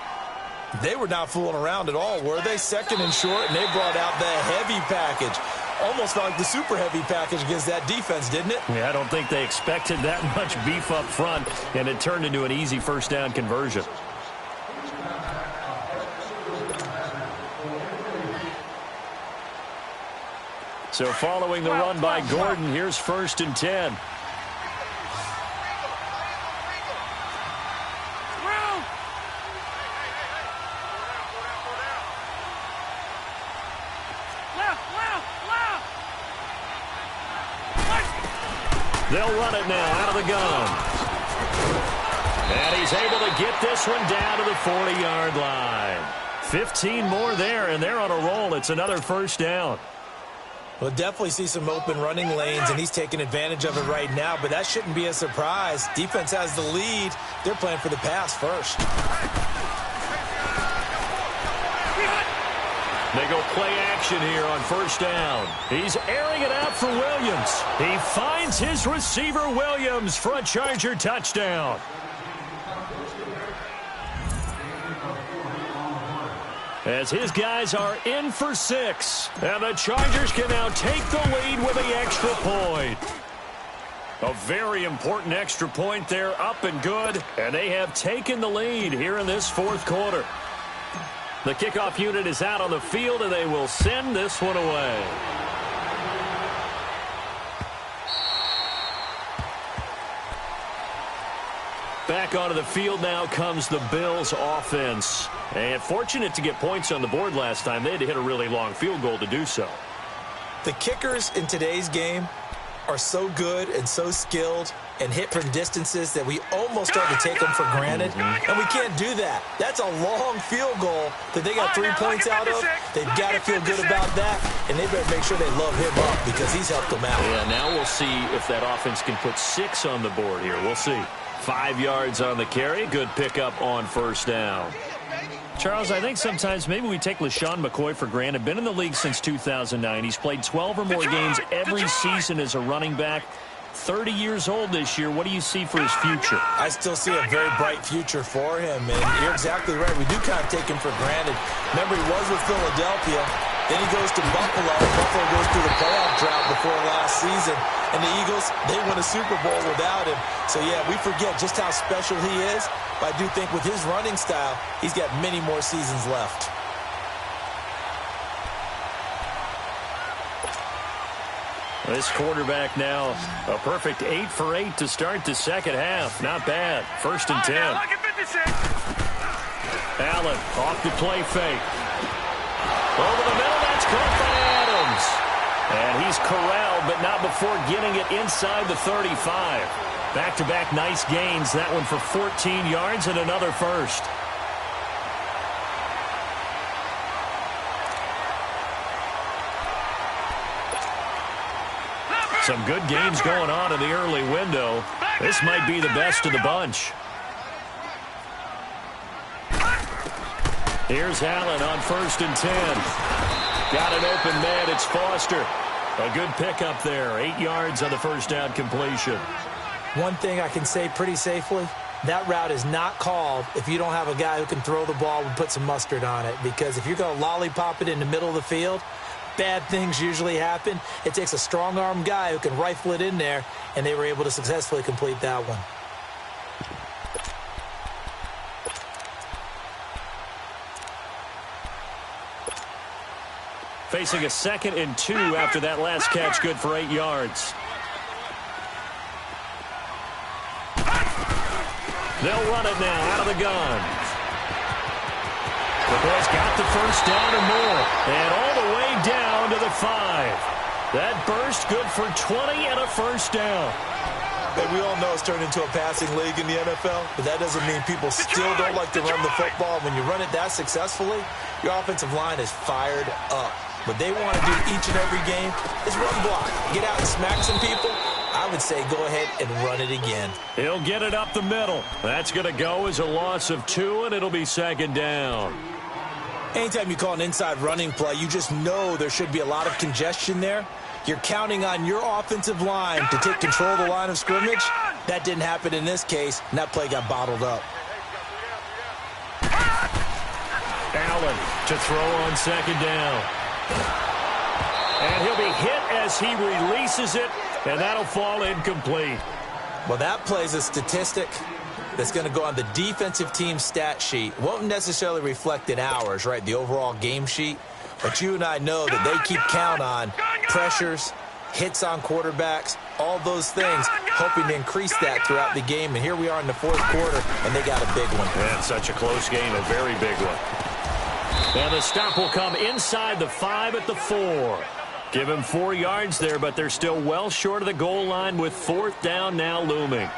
They were not fooling around at all, were they? 2nd and short, and they brought out the heavy package. Almost felt like the super heavy package against that defense, didn't it? Yeah, I don't think they expected that much beef up front, and it turned into an easy 1st down conversion. So following the run by Gordon, here's 1st and 10. They'll run it now out of the gun. And he's able to get this one down to the 40-yard line. 15 more there, and they're on a roll. It's another 1st down. We'll definitely see some open running lanes, and he's taking advantage of it right now, but that shouldn't be a surprise. Defense has the lead. They're playing for the pass first. They go play action here on 1st down. He's airing it out for Williams. He finds his receiver, Williams, for a Charger touchdown. As his guys are in for 6. And the Chargers can now take the lead with the extra point. A very important extra point there, up and good. And they have taken the lead here in this 4th quarter. The kickoff unit is out on the field, and they will send this one away. Back onto the field now comes the Bills offense. And fortunate to get points on the board last time. They had to hit a really long field goal to do so. The kickers in today's game are so good and so skilled and hit from distances that we almost start to take them for granted, and we can't do that. That's a long field goal that they got 3 points out of. They've got to feel good about that, and they better make sure they love him up because he's helped them out. Yeah, now we'll see if that offense can put 6 on the board here. We'll see. 5 yards on the carry. Good pickup on 1st down. Charles, I think sometimes maybe we take LeSean McCoy for granted. Been in the league since 2009. He's played 12 or more games every season as a running back. 30 years old this year. What do you see for his future? I still see a very bright future for him, and you're exactly right. We do kind of take him for granted. Remember, he was with Philadelphia. Then he goes to Buffalo. Buffalo goes through the playoff drought before last season. And the Eagles, they win a Super Bowl without him. So, yeah, we forget just how special he is. But I do think with his running style, he's got many more seasons left. This quarterback now, a perfect 8 for 8 to start the 2nd half. Not bad. 1st and 10. Allen off the play fake. Over the middle, that's caught by Adams. And he's corralled, but not before getting it inside the 35. Back-to-back nice gains. That one for 14 yards and another 1st. Some good games going on in the early window. This might be the best of the bunch. Here's Allen on 1st and 10. Got an open man. It's Foster. A good pickup there. 8 yards on the 1st down completion. One thing I can say pretty safely, that route is not called if you don't have a guy who can throw the ball and put some mustard on it. Because if you're going to lollipop it in the middle of the field, bad things usually happen. It takes a strong-arm guy who can rifle it in there, and they were able to successfully complete that one. Facing a 2nd and 2 after that last catch, good for 8 yards. They'll run it now out of the gun. The boys got the first down and more. And all the way down to the 5. That burst good for 20 and a first down. And we all know it's turned into a passing league in the NFL, but that doesn't mean people still don't like to run the football. When you run it that successfully, your offensive line is fired up. What they want to do each and every game is run block. Get out and smack some people. I would say go ahead and run it again. He'll get it up the middle. That's going to go as a loss of 2, and it'll be 2nd down. Anytime you call an inside running play, you just know there should be a lot of congestion there. You're counting on your offensive line to take control of the line of scrimmage. That didn't happen in this case, and that play got bottled up. Allen to throw on 2nd down. And he'll be hit as he releases it, and that'll fall incomplete. Well, that play's a statistic that's going to go on the defensive team stat sheet. Won't necessarily reflect in ours, right, the overall game sheet. But you and I know that they keep count on pressures, hits on quarterbacks, all those things, hoping to increase that throughout the game. And here we are in the 4th quarter, and they got a big one. And such a close game, a very big one. And the stop will come inside the 5 at the 4. Give him 4 yards there, but they're still well short of the goal line with 4th down now looming.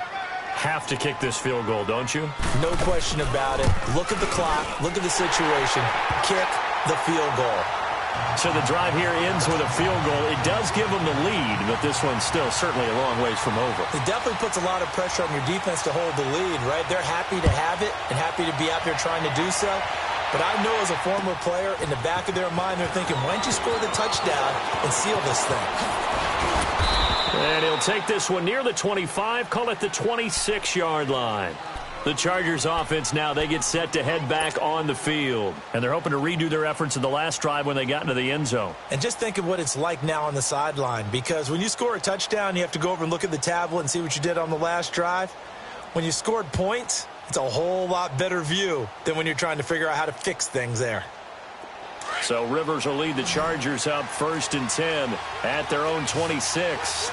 Have to kick this field goal, don't you? No question about it. Look at the clock. Look at the situation. Kick the field goal. So the drive here ends with a field goal. It does give them the lead, but this one's still certainly a long ways from over. It definitely puts a lot of pressure on your defense to hold the lead, right? They're happy to have it and happy to be out there trying to do so. But I know as a former player, in the back of their mind, they're thinking, why don't you score the touchdown and seal this thing? And he'll take this one near the 25, call it the 26-yard line. The Chargers offense now, they get set to head back on the field. And they're hoping to redo their efforts in the last drive when they got into the end zone. And just think of what it's like now on the sideline. Because when you score a touchdown, you have to go over and look at the tablet and see what you did on the last drive. When you scored points, it's a whole lot better view than when you're trying to figure out how to fix things there. So Rivers will lead the Chargers out 1st and 10 at their own 26.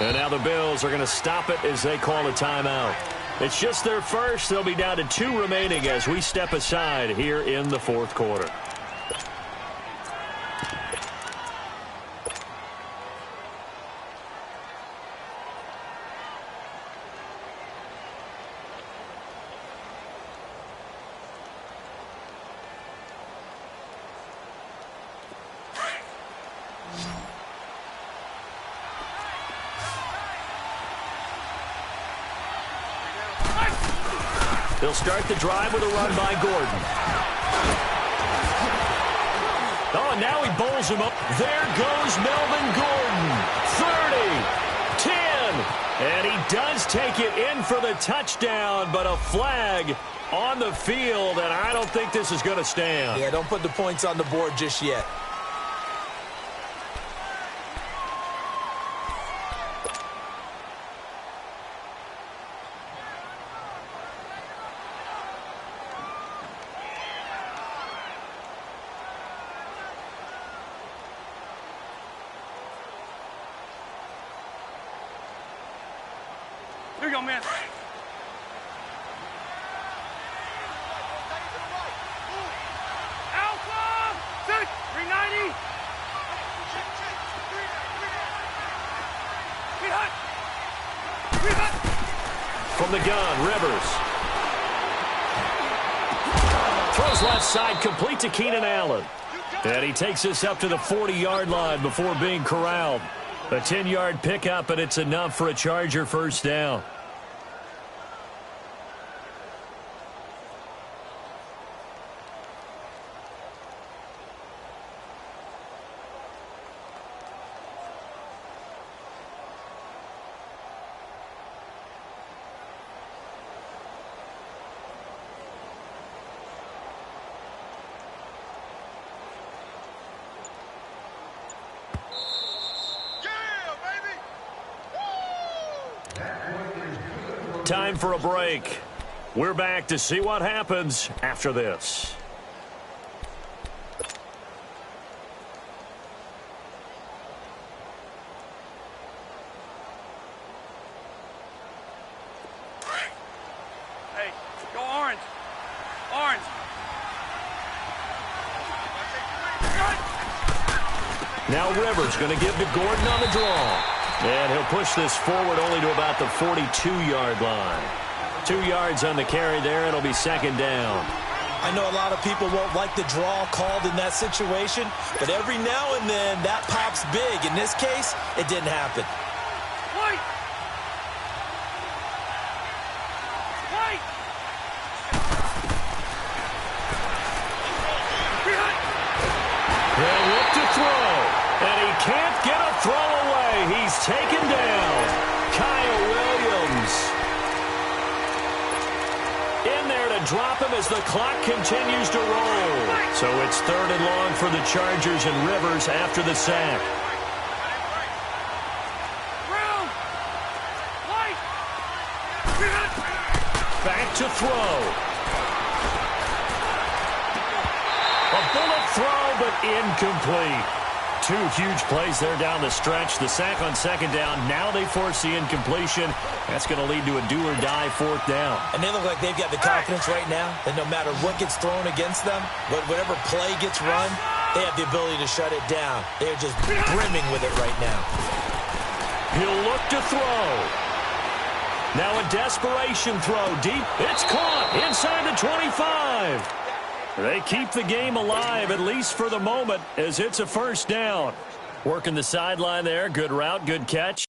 And now the Bills are going to stop it as they call a timeout. It's just their first. They'll be down to 2 remaining as we step aside here in the 4th quarter. They'll start the drive with a run by Gordon. Oh, and now he bowls him up. There goes Melvin Gordon. 30, 10. And he does take it in for the touchdown, but a flag on the field, and I don't think this is going to stand. Yeah, don't put the points on the board just yet. Here you go, man. Alpha! 6, 390. From the gun, Rivers. Throws left side, complete to Keenan Allen. And he takes this up to the 40-yard line before being corralled. A 10-yard pickup, and it's enough for a Charger first down. Time for a break. We're back to see what happens after this. Hey, go orange. Orange. Now Rivers going to give to Gordon on the draw. And he'll push this forward only to about the 42-yard line. 2 yards on the carry there. It'll be second down. I know a lot of people won't like the draw called in that situation, but every now and then that pops big. In this case, it didn't happen. Wait. Wait. He'll look to throw, and he can't get a throw away. He's taken down. Kyle Williams in there to drop him as the clock continues to roll. So it's 3rd and long for the Chargers and Rivers after the sack. Back to throw. A bullet throw, but incomplete. 2 huge plays there down the stretch. The sack on second down. Now they force the incompletion. That's going to lead to a do-or-die 4th down. And they look like they've got the confidence right now that no matter what gets thrown against them, whatever play gets run, they have the ability to shut it down. They're just brimming with it right now. He'll look to throw. Now a desperation throw deep. It's caught inside the 25. They keep the game alive, at least for the moment, as it's a 1st down. Working the sideline there. Good route, good catch.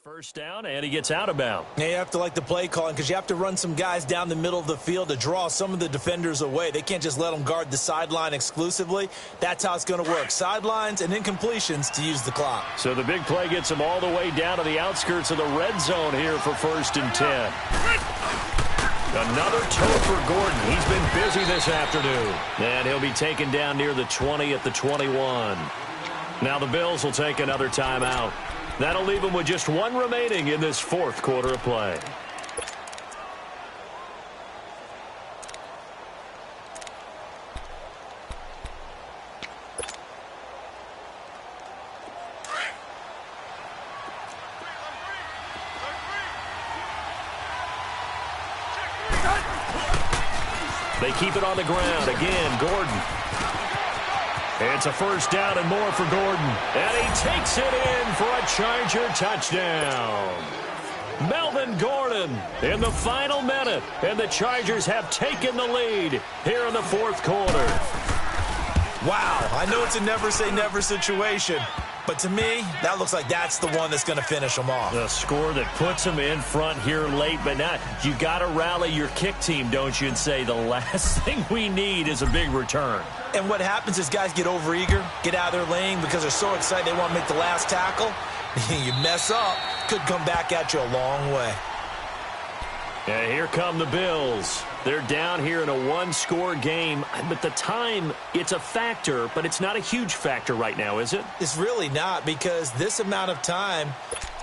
First down, and he gets out of bounds. Yeah, you have to like the play calling because you have to run some guys down the middle of the field to draw some of the defenders away. They can't just let them guard the sideline exclusively. That's how it's going to work. Sidelines and incompletions to use the clock. So the big play gets him all the way down to the outskirts of the red zone here for 1st and 10. Another toe for Gordon. He's been busy this afternoon. And he'll be taken down near the 20 at the 21. Now the Bills will take another timeout. That'll leave them with just 1 remaining in this 4th quarter of play. They keep it on the ground. Again, Gordon. It's a 1st down and more for Gordon. And he takes it in for a Charger touchdown. Melvin Gordon in the final minute. And the Chargers have taken the lead here in the 4th quarter. Wow, I know it's a never-say-never situation. But to me, that looks like that's the one that's going to finish them off. The score that puts them in front here late, but now you got to rally your kick team, don't you, and say the last thing we need is a big return. And what happens is guys get overeager, get out of their lane because they're so excited they want to make the last tackle. You mess up, could come back at you a long way. And here come the Bills. They're down here in a 1-score game. But the time, it's a factor, but it's not a huge factor right now, is it? It's really not because this amount of time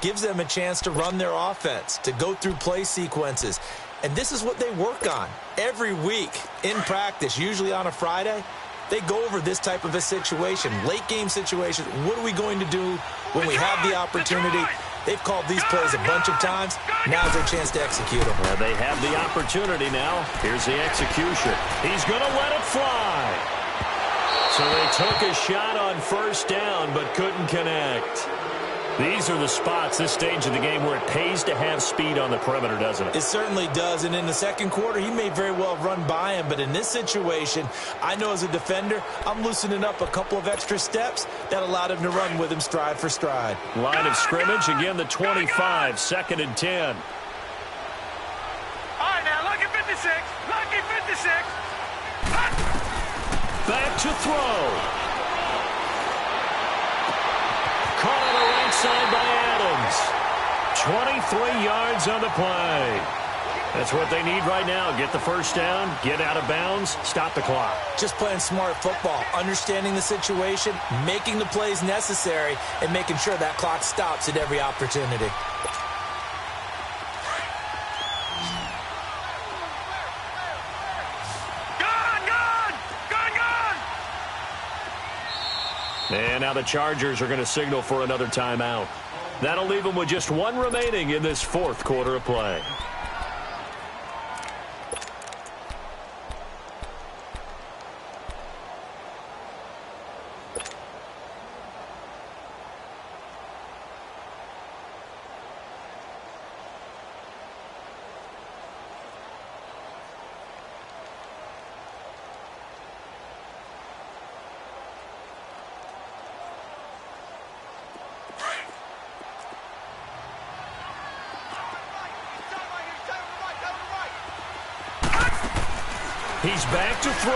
gives them a chance to run their offense, to go through play sequences. And this is what they work on every week in practice, usually on a Friday. They go over this type of a situation, late game situation. What are we going to do when we have the opportunity? They've called these plays a bunch of times. Now's their chance to execute them. Well, they have the opportunity now. Here's the execution. He's going to let it fly. So they took a shot on 1st down but couldn't connect. These are the spots, this stage of the game, where it pays to have speed on the perimeter, doesn't it? It certainly does, and in the second quarter, he may very well run by him, but in this situation, I know as a defender, I'm loosening up a couple of extra steps that allowed him to run with him stride for stride. Line of scrimmage, again the 25, 2nd and 10. All right, now, lucky 56. Lucky 56. Back to throw. Caught on the right side by Adams. 23 yards on the play. That's what they need right now. Get the first down, get out of bounds, stop the clock. Just playing smart football, understanding the situation, making the plays necessary, and making sure that clock stops at every opportunity. And now the Chargers are going to signal for another timeout. That'll leave them with just one remaining in this fourth quarter of play. He's back to throw.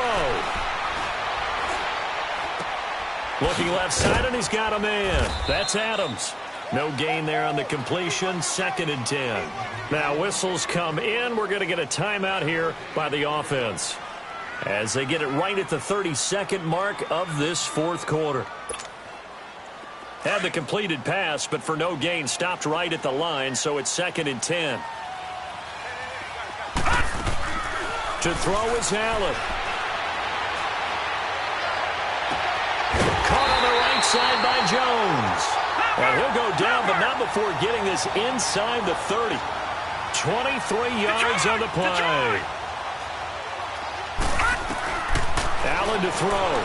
Looking left side, and he's got a man. That's Adams. No gain there on the completion, 2nd and 10. Now whistles come in. We're going to get a timeout here by the offense as they get it right at the 32nd mark of this fourth quarter. Had the completed pass, but for no gain, stopped right at the line, so it's 2nd and 10. To throw is Allen. Caught on the right side by Jones. And he'll go down, but not before getting this inside the 30. 23 yards on the play. Allen to throw.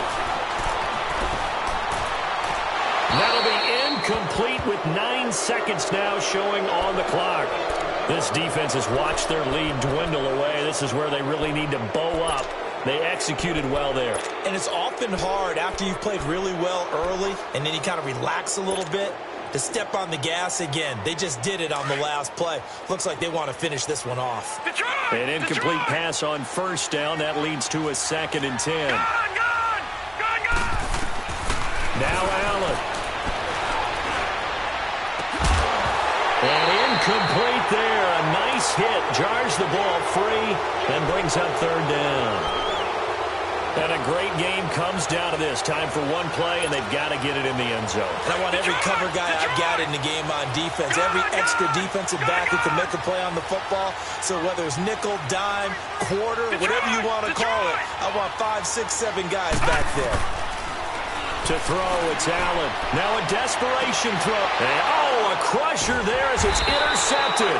That'll be incomplete with 9 seconds now showing on the clock. This defense has watched their lead dwindle away. This is where they really need to bow up. They executed well there. And it's often hard after you've played really well early and then you kind of relax a little bit to step on the gas again. They just did it on the last play. Looks like they want to finish this one off. An incomplete pass on first down. That leads to a 2nd and 10. Now Allen. And incomplete there. A nice hit. Jars the ball free and brings up 3rd down. And a great game comes down to this. Time for one play, and they've got to get it in the end zone. And I want every cover guy I've got in the game on defense, every extra defensive back who can make a play on the football. So whether it's nickel, dime, quarter, whatever you want to call it, I want 5, 6, 7 guys back there. To throw, it's Allen. Now a desperation throw. And, a crusher there as it's intercepted.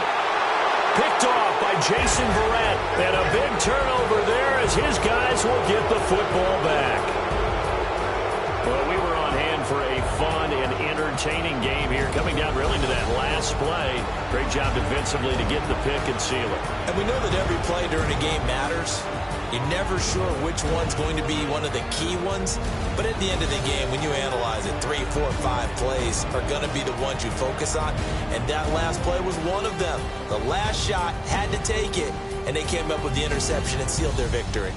Picked off by Jason Verrett. And a big turnover there as his guys will get the football back. Well, we were on hand for a fun and entertaining game here. Coming down really to that last play. Great job defensively to get the pick and seal it. And we know that every play during a game matters. You're never sure which one's going to be one of the key ones. But at the end of the game, when you analyze it, 3, 4, 5 plays are going to be the ones you focus on. And that last play was one of them. The last shot had to take it, and they came up with the interception and sealed their victory.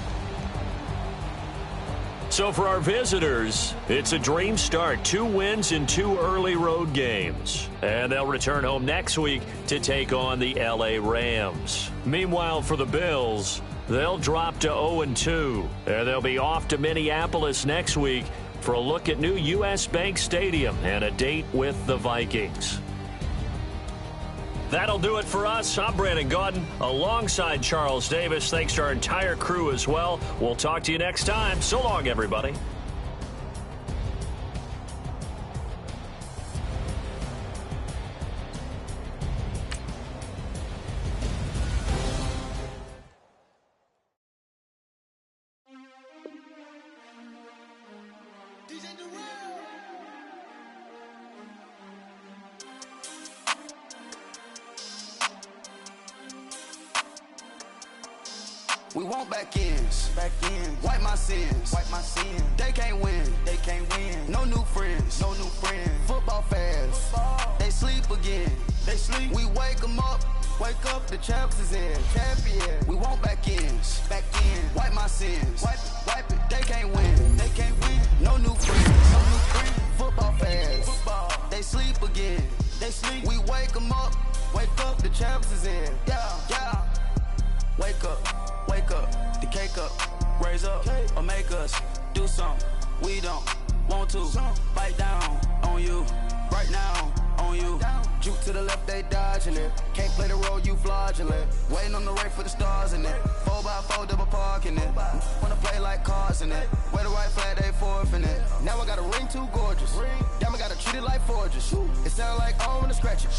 So for our visitors, it's a dream start. 2 wins in 2 early road games. And they'll return home next week to take on the LA Rams. Meanwhile, for the Bills, they'll drop to 0-2. And they'll be off to Minneapolis next week for a look at new U.S. Bank Stadium and a date with the Vikings. That'll do it for us. I'm Brandon Gaudin alongside Charles Davis. Thanks to our entire crew as well. We'll talk to you next time. So long, everybody. We want back ends. Wipe my sins. They can't win. No new friends. Football fans. They sleep again. We wake them up. Wake up, the champs is in. We want back ends. Wipe my sins. Wipe it. They can't win. No new friends. Football fans. They sleep again. We wake them up. Wake up, the champs is in. Yeah. Wake up, the cake up, raise up, or make us do something we don't want to. Bite down on you, right now on you. Juke to the left, they dodging it. Can't play the role, you fraudulent. Waiting on the right for the stars in it. 4x4 double parking it. Wanna play like cars in it. Wear the white flag, they forfeit it. Now I got a ring too gorgeous. Damn, I gotta treat it like forges. It sound like I wanna scratch it.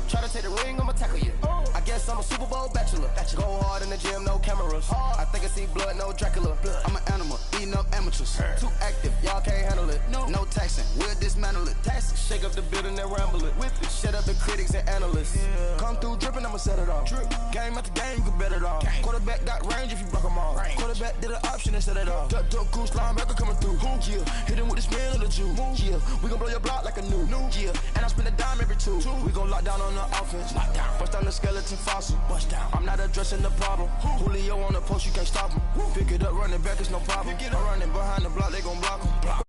Try to take the ring, I'ma tackle you. I guess I'm a Super Bowl bachelor. Go hard in the gym, no cameras. I think I see blood, no Dracula. I'm an animal, eating up amateurs. Too active, y'all can't handle it. No taxing, we'll dismantle it. Shake up the building and ramble it. Whip it, shut up the critics and analysts. Come through dripping, I'ma set it off. Game after game, you can bet it off. Quarterback got range if you block them off. Quarterback did an option and set it off. Duck goose linebacker coming through. Yeah, hit him with the spin of the Jew. Yeah, we gon' blow your block like a new. Yeah, and I spend a dime every two. We gon' lock down on the offense. Bust down the skeleton fossil. I'm not addressing the problem. Julio on the post, you can't stop him. Pick it up, running back, it's no problem. I'm running behind the block, they gon' block him.